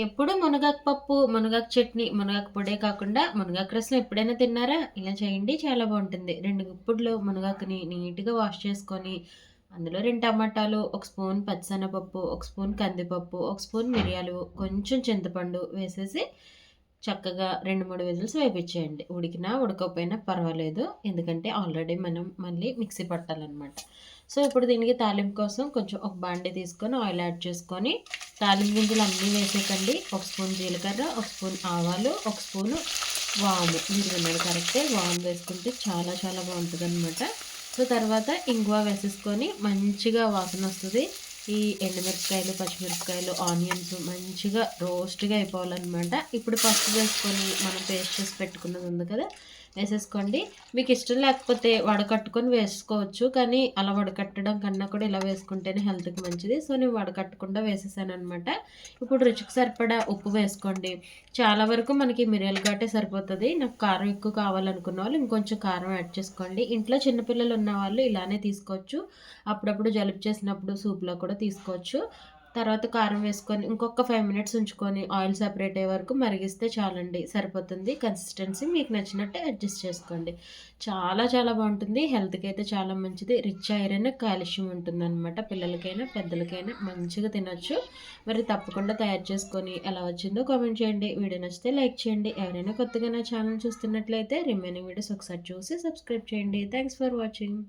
ఎప్పుడు మునగాకు పప్పు, మునగాకు చట్నీ, మునగాకు పొడే కాకుండా మునగాకు రసం ఎప్పుడైనా తిన్నారా? ఇలా చేయండి చాలా బావుంటుంది. 2 గుప్పుడులు మునగాకుని నీట్‌గా వాష్ చేసుకొని, అందులో 2 టమాటాలు, ఒక స్పూన్ పచ్చిశనగపప్పు, ఒక స్పూన్ కందిపప్పు, ఒక స్పూన్ మిరియాలు, కొంచెం చింతపండు వేసేసి చక్కగా 2, 3 విజిల్స్ వేపిచ్చేయండి. ఉడికినా, ఉడకకపోయినా పర్వాలేదు. ఎందుకంటే ఆల్రెడీ మనం మళ్ళీ మిక్సీ పట్టాలనమాట. సో, ఇప్పుడు దీనికి తాలింపు కోసం కొంచెం ఒక బాండీ తీసుకొని ఆయిల్ యాడ్ చేసుకొని, తాలింపు గింజలు అన్నీ వేసేయకండి. ఒక స్పూన్ జీలకర్ర, ఒక స్పూన్ ఆవాలు, ఒక స్పూను వాము. మీరు విన్నది కరెక్టే. వాము వేసుకుంటే చాలా చాలా బావుంటదనమాట. సో, తర్వాత ఇంగువ వేసేసుకొని మంచిగా వాసనొస్తది. ఈ ఎండుమిరపకాయలు, పచ్చిమిరపకాయలు, ఆనియన్స్ మంచిగా రోస్ట్‌గా అయిపోవాలనమాట. ఇప్పుడు పసుపు వేసుకొని మనం పేస్ట్ చేసి పెట్టుకున్నది ఉంది కదా! వేసేసుకోండి. మీకిష్టం లేకపోతే వడకట్టుకొని వేసుకోవచ్చు. కానీ అలా వడకట్టడం కన్నా కూడా ఇలా వేసుకుంటేనే హెల్త్‌కి మంచిది. సో, నేను వడకట్టకుండా వేసేసాననమాట. ఇప్పుడు రుచికి సరిపడా ఉప్పు వేసుకోండి. చాలా వరకు మనకి మిరియాల ఘాటే సరిపోతది. నాకు కారం ఎక్కువ కావాలనుకున్న వాళ్ళు ఇంకొంచెం కారం యాడ్ చేసుకోండి. ఇంట్లో చిన్న పిల్లలు ఉన్నవాళ్ళు ఇలానే తీసుకోవచ్చు. అప్పుడప్పుడు జలుబు చేసినప్పుడు సూప్‌లో కూడా తీసుకోవచ్చు. తర్వాత కారం వేసుకొని ఇంకొక 5 మినిట్స్ ఉంచుకొని ఆయిల్ సెపరేట్ అయ్యే వరకు మరిగిస్తే చాలండి. సరిపోతుంది. కన్సిస్టెన్సీ మీకు నచ్చినట్టు అడ్జస్ట్ చేసుకోండి. చాలా చాలా బావుంటుంది. హెల్త్‌కైతే చాలా మంచిది. రిచ్ ఐరన్, కాల్షియం ఉంటుందనమాట. పిల్లలకైనా, పెద్దలకైనా మంచిగా తినొచ్చు. మరి తప్పకుండా తయారు చేసుకొని ఎలా వచ్చిందో కామెంట్ చేయండి. వీడియో నచ్చితే లైక్ చేయండి. ఎవరైనా కొత్తగా నా ఛానల్ చూస్తున్నట్లయితే రిమైనింగ్ వీడియోస్ ఒకసారి చూసి సబ్స్క్రైబ్ చేయండి. Thanks for watching.